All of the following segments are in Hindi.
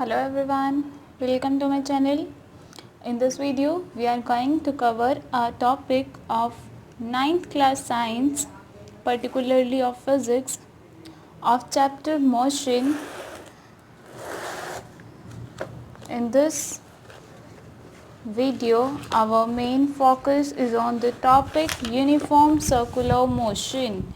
Hello everyone, welcome to my channel. In this video, we are going to cover a topic of 9th class science, particularly of physics, of chapter motion. In this video, our main focus is on the topic uniform circular motion.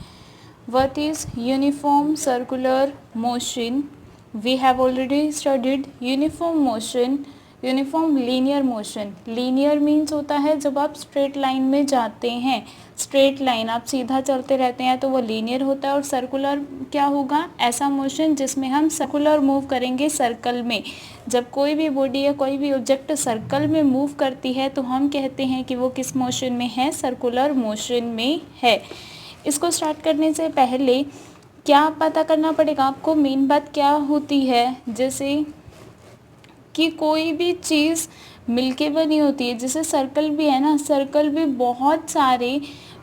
What is uniform circular motion? We have already studied uniform motion, uniform linear motion. Linear means होता है जब आप स्ट्रेट लाइन में जाते हैं, स्ट्रेट लाइन आप सीधा चलते रहते हैं तो वो लीनियर होता है. और सर्कुलर क्या होगा? ऐसा मोशन जिसमें हम सर्कुलर मूव करेंगे सर्कल में. जब कोई भी बॉडी या कोई भी ऑब्जेक्ट सर्कल में मूव करती है तो हम कहते हैं कि वो किस मोशन में है? सर्कुलर मोशन में है. इसको स्टार्ट करने से पहले क्या पता करना पड़ेगा आपको? मेन बात क्या होती है, जैसे कि कोई भी चीज़ मिलके बनी होती है. जैसे सर्कल भी है ना, सर्कल भी बहुत सारे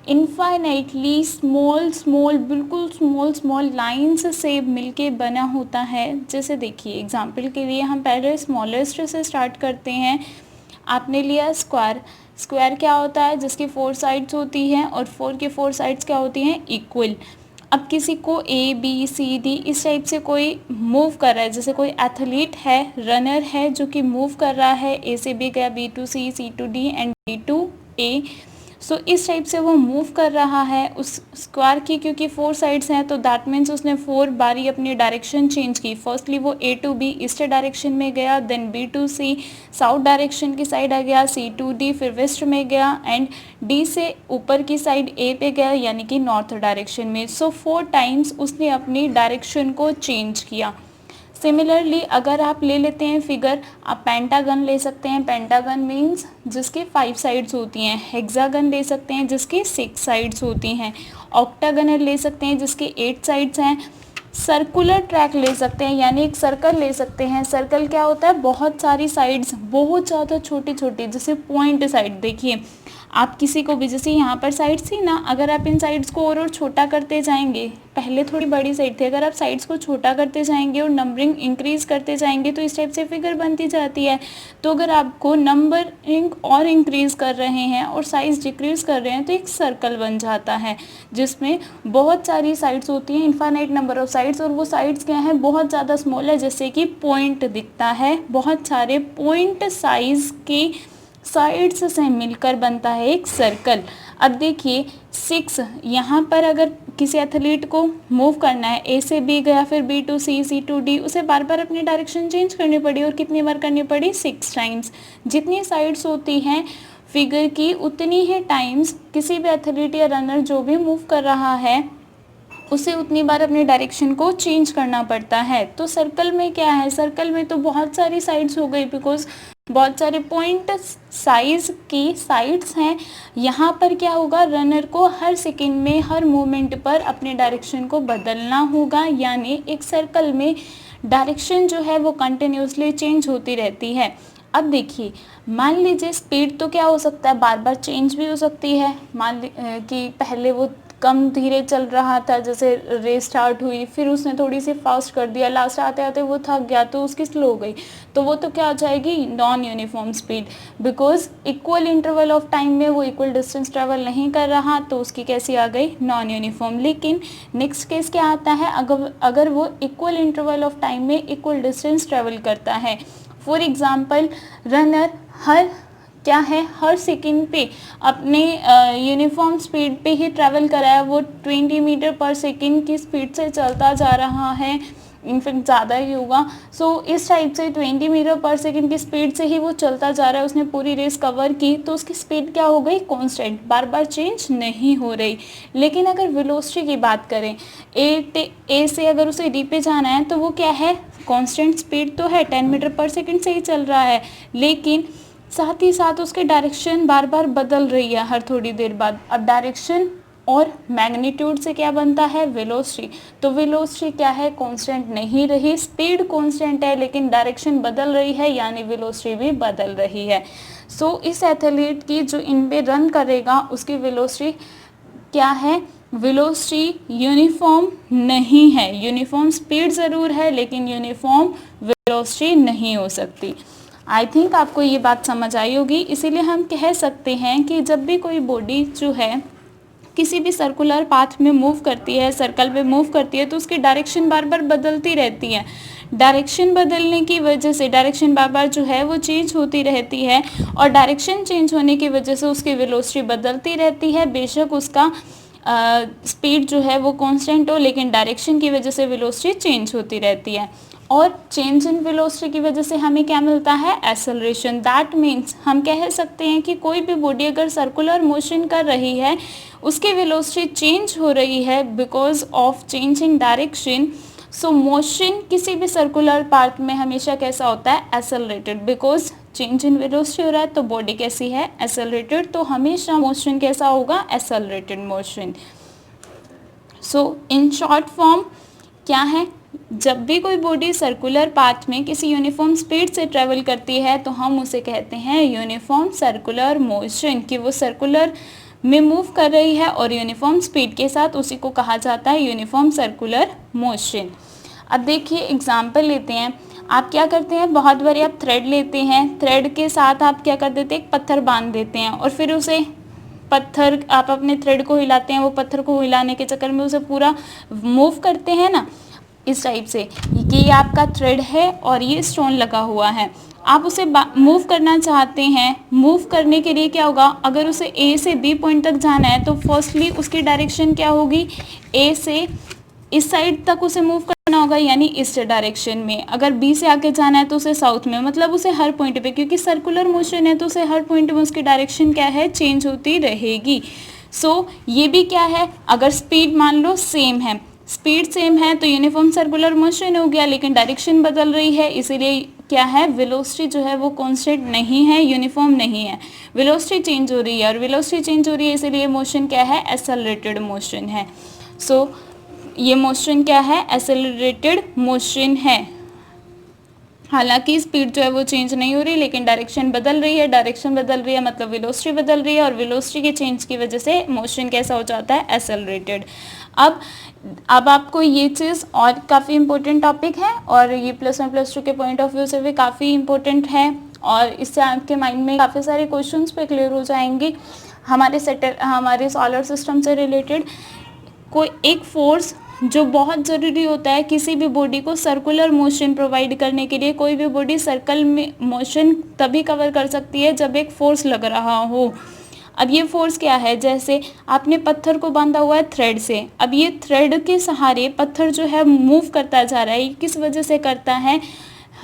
इनफाइनाइटली स्मॉल बिल्कुल स्मॉल लाइंस से मिलके बना होता है. जैसे देखिए एग्जांपल के लिए हम पहले स्मॉलेस्ट से स्टार्ट करते हैं. आपने लिया स्क्वायर. स्क्वायर क्या होता है? जिसकी 4 साइड्स होती हैं और 4 की 4 साइड्स क्या होती हैं? इक्वल. अब किसी को ए बी सी डी इस टाइप से कोई मूव कर रहा है, जैसे कोई एथलीट है, रनर है जो कि मूव कर रहा है, ए से बी गया, B to C, C to D and D to A. So इस टाइप से वो मूव कर रहा है. उस स्क्वायर की क्योंकि 4 साइड्स हैं तो दैट मीन्स उसने 4 बारी अपनी डायरेक्शन चेंज की. फर्स्टली वो A to B east direction में गया, then B to C south direction की साइड आ गया, सी टू डी फिर वेस्ट में गया एंड डी से ऊपर की साइड ए पे गया यानी कि नॉर्थ डायरेक्शन में. सो 4 टाइम्स उसने अपनी डायरेक्शन को चेंज किया. सिमिलरली अगर आप ले लेते हैं फिगर, आप पेंटागन ले सकते हैं. पेंटागन मीन्स जिसके 5 साइड्स होती हैं. हेक्सागन ले सकते हैं जिसकी 6 साइड्स होती हैं. ऑक्टागन ले सकते हैं जिसके 8 साइड्स हैं. सर्कुलर ट्रैक ले सकते हैं यानी एक सर्कल ले सकते हैं. सर्कल क्या होता है? बहुत सारी साइड्स, बहुत ज़्यादा छोटी छोटी, जैसे पॉइंट साइड. देखिए आप किसी को भी, जैसे यहाँ पर साइड्स थी ना, अगर आप इन साइड्स को और छोटा करते जाएंगे, पहले थोड़ी बड़ी साइड थी, अगर आप साइड्स को छोटा करते जाएंगे और नंबरिंग इंक्रीज करते जाएंगे तो इस टाइप से फिगर बनती जाती है. तो अगर आपको नंबरिंग और इंक्रीज कर रहे हैं और साइज डिक्रीज कर रहे हैं तो एक सर्कल बन जाता है जिसमें बहुत सारी साइड्स होती हैं, इनफाइनाइट नंबर ऑफ साइड्स. और वो साइड्स क्या है? बहुत ज़्यादा स्मॉल है, जैसे कि पॉइंट दिखता है. बहुत सारे पॉइंट साइज की साइड्स से मिलकर बनता है एक सर्कल. अब देखिए 6, यहाँ पर अगर किसी एथलीट को मूव करना है, ए से बी गया, फिर B to C, C to D, उसे बार बार अपनी डायरेक्शन चेंज करनी पड़ी. और कितनी बार करनी पड़ी? 6 टाइम्स. जितनी साइड्स होती हैं फिगर की उतनी ही टाइम्स किसी भी एथलीट या रनर जो भी मूव कर रहा है उसे उतनी बार अपनी डायरेक्शन को चेंज करना पड़ता है. तो सर्कल में क्या है? सर्कल में तो बहुत सारी साइड्स हो गई बिकॉज बहुत सारे पॉइंट साइज की साइड्स हैं. यहाँ पर क्या होगा? रनर को हर सेकेंड में, हर मोमेंट पर अपने डायरेक्शन को बदलना होगा. यानी एक सर्कल में डायरेक्शन जो है वो कंटिन्यूसली चेंज होती रहती है. अब देखिए मान लीजिए स्पीड तो क्या हो सकता है? बार बार चेंज भी हो सकती है. मान कि पहले वो कम धीरे चल रहा था, जैसे रेस स्टार्ट हुई, फिर उसने थोड़ी सी फास्ट कर दिया, लास्ट आते आते वो थक गया तो उसकी स्लो हो गई, तो वो तो क्या हो जाएगी? Non uniform speed. Because equal interval of time में वो इक्वल डिस्टेंस ट्रेवल नहीं कर रहा तो उसकी कैसी आ गई? Non uniform. लेकिन नेक्स्ट केस क्या आता है? अगर वो इक्वल इंटरवल ऑफ टाइम में इक्वल डिस्टेंस ट्रेवल करता है. For example runner her second पे अपने यूनिफॉर्म स्पीड पे ही ट्रैवल करा है. वो 20 मीटर पर सेकंड की स्पीड से चलता जा रहा है, इनफैक्ट ज़्यादा ही होगा. सो इस टाइप से 20 मीटर पर सेकंड की स्पीड से ही वो चलता जा रहा है. उसने पूरी रेस कवर की तो उसकी स्पीड क्या हो गई? कांस्टेंट, बार बार चेंज नहीं हो रही. लेकिन अगर वेलोसिटी की बात करें, ए से अगर उसे डी पे जाना है तो वो क्या है? कांस्टेंट स्पीड तो है, 10 मीटर पर सेकेंड से ही चल रहा है, लेकिन साथ ही साथ उसकी डायरेक्शन बार बार बदल रही है हर थोड़ी देर बाद. अब डायरेक्शन और मैग्नीट्यूड से क्या बनता है? वेलोसिटी. तो वेलोसिटी क्या है? कांस्टेंट नहीं रही. स्पीड कांस्टेंट है लेकिन डायरेक्शन बदल रही है यानी वेलोसिटी भी बदल रही है. सो इस एथलीट की जो इन पे रन करेगा उसकी वेलोसिटी क्या है? वेलोसिटी यूनिफॉर्म नहीं है, यूनिफॉर्म स्पीड ज़रूर है लेकिन यूनिफॉर्म वेलोसिटी नहीं हो सकती। आई थिंक आपको ये बात समझ आई होगी। इसीलिए हम कह सकते हैं कि जब भी कोई बॉडी जो है किसी भी सर्कुलर पाथ में मूव करती है, सर्कल में मूव करती है, तो उसकी डायरेक्शन बार बार बदलती रहती है। डायरेक्शन बदलने की वजह से डायरेक्शन बार बार जो है वो चेंज होती रहती है, और डायरेक्शन चेंज होने की वजह से उसकी वेलोसिटी बदलती रहती है। बेशक उसका स्पीड जो है वो कांस्टेंट हो, लेकिन डायरेक्शन की वजह से वेलोसिटी चेंज होती रहती है। और चेंज इन वेलोसिटी की वजह से हमें क्या मिलता है? एक्सेलरेशन। दैट मीन्स हम कह सकते हैं कि कोई भी बॉडी अगर सर्कुलर मोशन कर रही है, उसकी वेलोसिटी चेंज हो रही है because of changing direction. So motion किसी भी सर्कुलर पार्ट में हमेशा कैसा होता है? Accelerated. Because change in velocity हो रहा है तो बॉडी कैसी है? एक्सेलरेटेड। तो हमेशा मोशन कैसा होगा? Accelerated motion. So in short form क्या है? जब भी कोई बॉडी सर्कुलर पाथ में किसी यूनिफॉर्म स्पीड से ट्रेवल करती है तो हम उसे कहते हैं यूनिफॉर्म सर्कुलर मोशन, कि वो सर्कुलर में मूव कर रही है और यूनिफॉर्म स्पीड के साथ, उसी को कहा जाता है यूनिफॉर्म सर्कुलर मोशन। अब देखिए एग्जाम्पल लेते हैं। आप क्या करते हैं? बहुत बारी आप थ्रेड लेते हैं, थ्रेड के साथ आप क्या कर देते हैं? एक पत्थर बांध देते हैं और फिर उसे पत्थर आप अपने थ्रेड को हिलाते हैं, वो पत्थर को हिलाने के चक्कर में उसे पूरा मूव करते हैं ना, इस टाइप से कि ये आपका थ्रेड है और ये स्टोन लगा हुआ है। आप उसे मूव करना चाहते हैं। मूव करने के लिए क्या होगा? अगर उसे ए से बी पॉइंट तक जाना है तो फर्स्टली उसकी डायरेक्शन क्या होगी? ए से इस साइड तक उसे मूव करना होगा, यानी इस डायरेक्शन में। अगर बी से आगे जाना है तो उसे साउथ में, मतलब उसे हर पॉइंट पे, क्योंकि सर्कुलर मोशन है तो उसे हर पॉइंट में उसकी डायरेक्शन क्या है? चेंज होती रहेगी। सो ये भी क्या है? अगर स्पीड मान लो सेम है, स्पीड सेम है तो यूनिफॉर्म सर्कुलर मोशन हो गया, लेकिन डायरेक्शन बदल रही है, इसीलिए क्या है? वेलोसिटी जो है वो कांस्टेंट नहीं है, यूनिफॉर्म नहीं है, वेलोसिटी चेंज हो रही है, और वेलोसिटी चेंज हो रही है इसीलिए मोशन क्या है? एक्सेलरेटेड मोशन है। सो ये मोशन क्या है? एक्सेलरेटेड मोशन है। हालांकि स्पीड जो है वो चेंज नहीं हो रही, लेकिन डायरेक्शन बदल रही है। डायरेक्शन बदल रही है मतलब वेलोसिटी बदल रही है, और वेलोसिटी के चेंज की वजह से मोशन कैसा हो जाता है? एक्सेलरेटेड। अब आपको ये चीज़ और काफ़ी इंपॉर्टेंट टॉपिक है, और ये +1 +2 के पॉइंट ऑफ व्यू से भी काफ़ी इंपॉर्टेंट है, और इससे आपके माइंड में काफ़ी सारे क्वेश्चंस पे क्लियर हो जाएंगे। हमारे सोलर सिस्टम से रिलेटेड कोई एक फोर्स जो बहुत ज़रूरी होता है किसी भी बॉडी को सर्कुलर मोशन प्रोवाइड करने के लिए। कोई भी बॉडी सर्कल में मोशन तभी कवर कर सकती है जब एक फोर्स लग रहा हो। अब ये फोर्स क्या है? जैसे आपने पत्थर को बांधा हुआ है थ्रेड से, अब ये थ्रेड के सहारे पत्थर जो है मूव करता जा रहा है। ये किस वजह से करता है?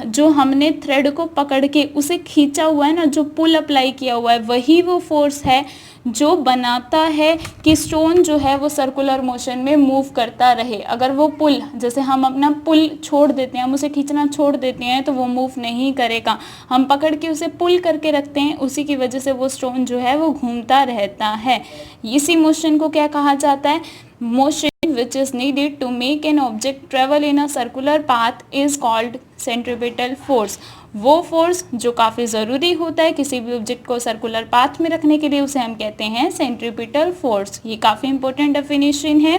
जो हमने थ्रेड को पकड़ के उसे खींचा हुआ है ना, जो पुल अप्लाई किया हुआ है, वही वो फोर्स है जो बनाता है कि स्टोन जो है वो सर्कुलर मोशन में मूव करता रहे। अगर वो पुल, जैसे हम अपना पुल छोड़ देते हैं, हम उसे खींचना छोड़ देते हैं तो वो मूव नहीं करेगा। हम पकड़ के उसे पुल करके रखते हैं, उसी की वजह से वो स्टोन जो है वो घूमता रहता है। इसी मोशन को क्या कहा जाता है? Motion which is needed to make an object travel in a circular path is called centripetal force। वो फोर्स जो काफ़ी ज़रूरी होता है किसी भी ऑब्जेक्ट को सर्कुलर पाथ में रखने के लिए, उसे हम कहते हैं सेंट्रीपिटल फोर्स। ये काफ़ी इंपॉर्टेंट डेफिनेशन है।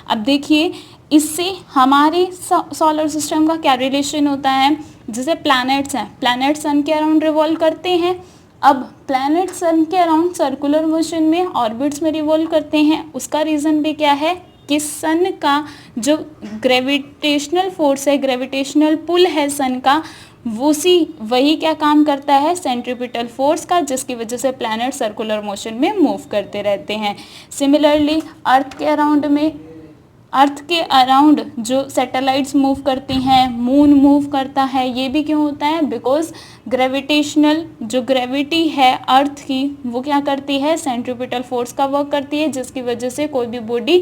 अब देखिए इससे हमारे सोलर सिस्टम का क्या रिलेशन होता है। जैसे प्लैनेट्स हैं, प्लैनेट सन के अराउंड रिवॉल्व करते हैं। अब प्लैनेट सन के अराउंड सर्कुलर मोशन में ऑर्बिट्स में रिवॉल्व करते हैं। उसका रीज़न भी क्या है कि सन का जो ग्रेविटेशनल फोर्स है, ग्रेविटेशनल पुल है सन का, वही क्या काम करता है? सेंट्रीपिटल फोर्स का, जिसकी वजह से प्लैनेट सर्कुलर मोशन में मूव करते रहते हैं। सिमिलरली अर्थ के अराउंड जो सैटेलाइट्स मूव करती हैं, मून मूव करता है, ये भी क्यों होता है? बिकॉज ग्रेविटेशनल जो ग्रेविटी है अर्थ की, वो क्या करती है? सेंट्रीपिटल फोर्स का वर्क करती है, जिसकी वजह से कोई भी बॉडी,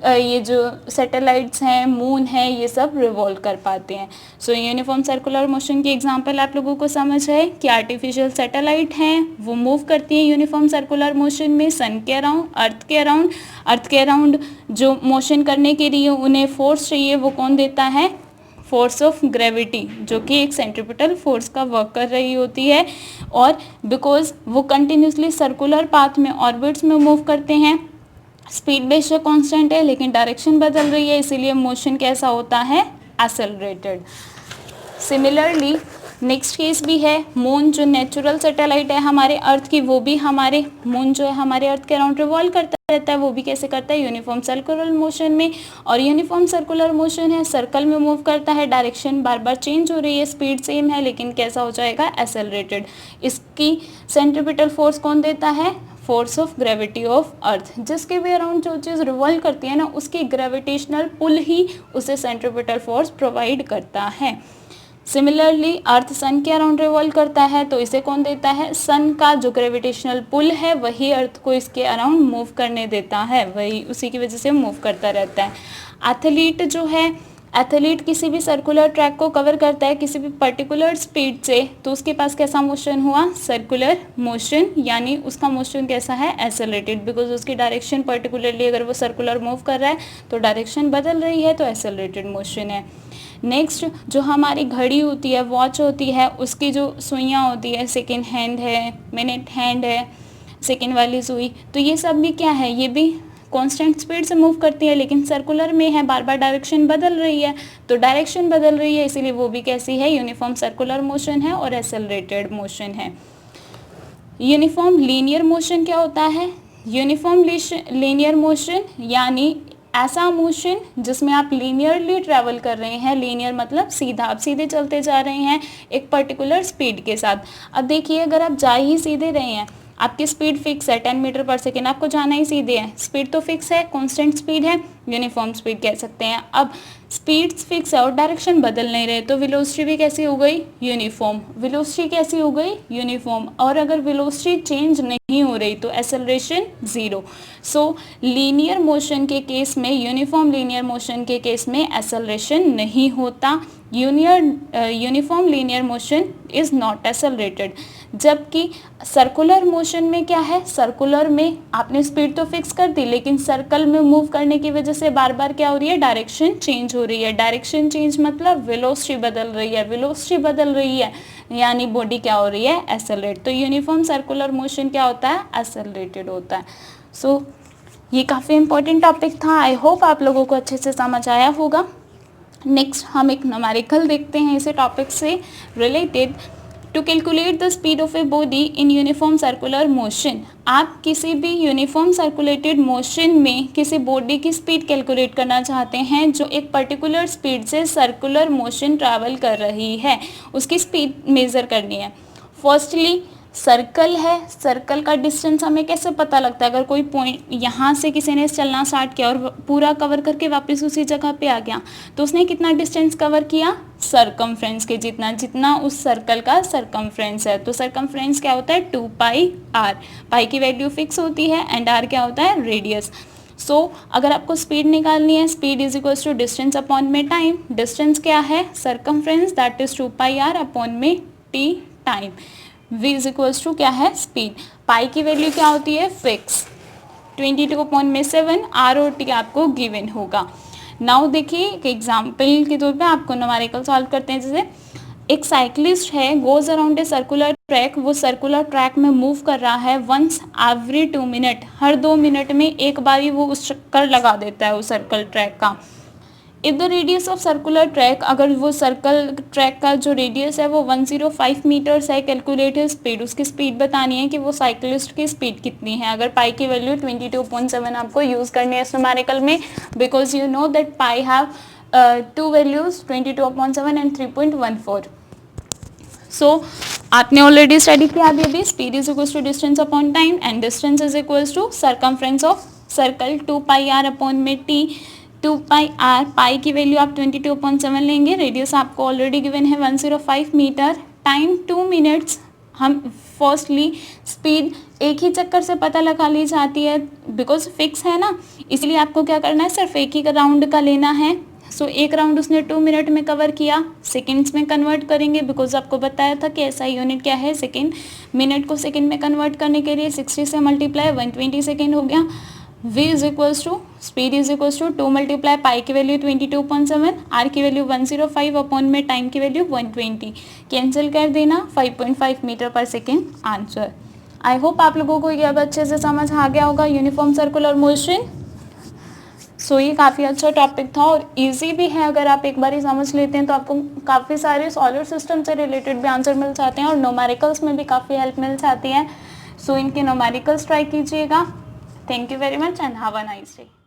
ये जो सैटेलाइट्स हैं, मून है, ये सब रिवॉल्व कर पाते हैं। सो यूनिफॉर्म सर्कुलर मोशन की एग्जांपल आप लोगों को समझ है कि आर्टिफिशियल सैटेलाइट हैं, वो मूव करती हैं यूनिफॉर्म सर्कुलर मोशन में सन के अराउंड, अर्थ के अराउंड जो मोशन करने के लिए उन्हें फोर्स चाहिए, वो कौन देता है? फोर्स ऑफ ग्रेविटी, जो कि एक सेंट्रीपिटल फोर्स का वर्क कर रही होती है। और बिकॉज वो कंटिन्यूसली सर्कुलर पाथ में ऑर्बिट्स में मूव करते हैं, स्पीड बेशक कांस्टेंट है लेकिन डायरेक्शन बदल रही है, इसीलिए मोशन कैसा होता है, एक्सेलरेटेड। सिमिलरली नेक्स्ट केस भी है, मून जो नेचुरल सैटेलाइट है हमारे अर्थ की, वो भी हमारे मून जो है हमारे अर्थ के अराउंड रिवॉल्व करता रहता है, वो भी कैसे करता है, यूनिफॉर्म सर्कुलर मोशन में। और यूनिफॉर्म सर्कुलर मोशन है, सर्कल में मूव करता है, डायरेक्शन बार बार चेंज हो रही है, स्पीड सेम है लेकिन कैसा हो जाएगा, एक्सेलरेटेड। इसकी सेंट्रीपिटल फोर्स कौन देता है, force of gravity of earth. जिसके भी अराउंड जो चीज़ रिवॉल्व करती है ना, उसकी ग्रेविटेशनल पुल ही उसे सेंट्रीपिटल फोर्स प्रोवाइड करता है। सिमिलरली अर्थ सन के अराउंड रिवॉल्व करता है, तो इसे कौन देता है, सन का जो ग्रेविटेशनल पुल है वही अर्थ को इसके अराउंड मूव करने देता है, वही उसी की वजह से मूव करता रहता है। एथलीट जो है, एथलीट किसी भी सर्कुलर ट्रैक को कवर करता है किसी भी पर्टिकुलर स्पीड से, तो उसके पास कैसा मोशन हुआ, सर्कुलर मोशन, यानी उसका मोशन कैसा है, एक्सेलरेटेड, बिकॉज उसकी डायरेक्शन पर्टिकुलरली अगर वो सर्कुलर मूव कर रहा है तो डायरेक्शन बदल रही है, तो एक्सेलरेटेड मोशन है। नेक्स्ट जो हमारी घड़ी होती है, वॉच होती है, उसकी जो सुइयाँ होती है, सेकेंड हैंड है, मिनट हैंड है, सेकेंड वाली सुई, तो ये सब भी क्या है, ये भी कांस्टेंट स्पीड से मूव करती है लेकिन सर्कुलर में है, बार बार डायरेक्शन बदल रही है, तो डायरेक्शन बदल रही है इसीलिए वो भी कैसी है, यूनिफॉर्म सर्कुलर मोशन है और एक्सेलरेटेड मोशन है। यूनिफॉर्म लीनियर मोशन क्या होता है, यूनिफॉर्म लीनियर मोशन यानी ऐसा मोशन जिसमें आप लीनियरली ट्रैवल कर रहे हैं, लीनियर मतलब सीधा, आप सीधे चलते जा रहे हैं एक पर्टिकुलर स्पीड के साथ। अब देखिए अगर आप जा ही सीधे रहे हैं, आपकी स्पीड फिक्स है 10 मीटर पर सेकेंड, आपको जाना ही सीधे है, स्पीड तो फिक्स है, कांस्टेंट स्पीड है, यूनिफॉर्म स्पीड कह सकते हैं। अब स्पीड फिक्स है और डायरेक्शन बदल नहीं रहे, तो वेलोसिटी भी कैसी हो गई, यूनिफॉर्म। वेलोसिटी कैसी हो गई, यूनिफॉर्म। और अगर वेलोसिटी चेंज नहीं हो रही तो एक्सेलरेशन जीरो। सो लीनियर मोशन के केस में, यूनिफॉर्म लीनियर मोशन के केस में एक्सेलरेशन नहीं होता। Uniform linear motion is not accelerated. जबकि सर्कुलर मोशन में क्या है, सर्कुलर में आपने स्पीड तो फिक्स कर दी लेकिन सर्कल में मूव करने की वजह से बार बार क्या हो रही है, डायरेक्शन चेंज हो रही है। डायरेक्शन चेंज मतलब वेलोसिटी बदल रही है, वेलोसिटी बदल रही है यानी बॉडी क्या हो रही है, एक्सेलरेट। तो यूनिफॉर्म सर्कुलर मोशन क्या होता है, एक्सेलरेटेड होता है। सो ये काफ़ी इंपॉर्टेंट टॉपिक था, आई होप आप लोगों को अच्छे से समझ आया होगा। नेक्स्ट हम एक न्यूमेरिकल देखते हैं इसे टॉपिक से related. To calculate the speed of a body in uniform circular motion, आप किसी भी यूनिफॉर्म सर्कुलेटेड मोशन में किसी बॉडी की स्पीड कैलकुलेट करना चाहते हैं जो एक पर्टिकुलर स्पीड से सर्कुलर मोशन ट्रैवल कर रही है, उसकी स्पीड मेज़र करनी है। फर्स्टली सर्कल है, सर्कल का डिस्टेंस हमें कैसे पता लगता है, अगर कोई पॉइंट यहाँ से किसी ने चलना स्टार्ट किया और पूरा कवर करके वापस उसी जगह पे आ गया, तो उसने कितना डिस्टेंस कवर किया, सरकमफ्रेंस के जितना, जितना उस सर्कल का सरकमफ्रेंस है। तो सरकमफ्रेंस क्या होता है, 2πr, पाई की वैल्यू फिक्स होती है एंड r क्या होता है, रेडियस। सो अगर आपको स्पीड निकालनी है, speed is equals to distance upon में टाइम। डिस्टेंस क्या है, circumference, that is 2πr upon में t time. v is equals to क्या है, स्पीड। पाई की वैल्यू क्या होती है, फिक्स, 22/7, r और t आपको गिवन होगा। नाउ देखिए एक एग्जाम्पल के तौर पे आपको न्यूमेरिकल सॉल्व करते हैं। जैसे एक साइक्लिस्ट है, goes around a circular track, वो सर्कुलर ट्रैक में मूव कर रहा है वंस एवरी 2 मिनट, हर 2 मिनट में एक बारी वो उस चक्कर लगा देता है उस सर्कल ट्रैक का। If the radius of circular track, अगर वो सर्कल ट्रैक का जो रेडियस है वो 105 मीटर्स है, कैलकुलेटेड स्पीड, उसकी स्पीड बतानी है कि वो साइक्लिस्ट की स्पीड कितनी है। अगर पाई की वैल्यू 22.7 आपको यूज़ करनी है इस न्यूमेरिकल में, because you know that pi have 2 values 22.7 and 3.14। So आपने ऑलरेडी स्टडी किया अभी, speed is equals to distance upon time and distance is equals to circumference of circle 2πr upon में t। 2πr, पाई की वैल्यू आप 22.7 लेंगे, रेडियस आपको ऑलरेडी गिवन है 105 मीटर, टाइम 2 मिनट्स। हम फर्स्टली स्पीड एक ही चक्कर से पता लगा ली जाती है बिकॉज फिक्स है ना, इसलिए आपको क्या करना है, सिर्फ एक ही राउंड का लेना है। सो एक राउंड उसने 2 मिनट में कवर किया, सेकेंड्स में कन्वर्ट करेंगे बिकॉज आपको बताया था कि ऐसा यूनिट क्या है, सेकेंड। मिनट को सेकेंड में कन्वर्ट करने के लिए 60 से मल्टीप्लाई 120 सेकेंड हो गया। v is equals to, speed is equals to 2 multiply pi की वैल्यू 22.7, r की वैल्यू 105 अपॉन में टाइम की वैल्यू 120, कैंसिल कर देना, 5.5 मीटर पर सेकेंड आंसर। आई होप आप लोगों को ये अब अच्छे से समझ आ गया होगा यूनिफॉर्म सर्कुलर मोशन। सो ये काफ़ी अच्छा टॉपिक था और इजी भी है। अगर आप एक बार ही समझ लेते हैं तो आपको काफ़ी सारे सोलर सिस्टम से रिलेटेड भी आंसर मिल जाते हैं और न्यूमेरिकल्स में भी काफ़ी हेल्प मिल जाती है। सो इनके न्यूमेरिकल्स ट्राई कीजिएगा। Thank you very much and have a nice day.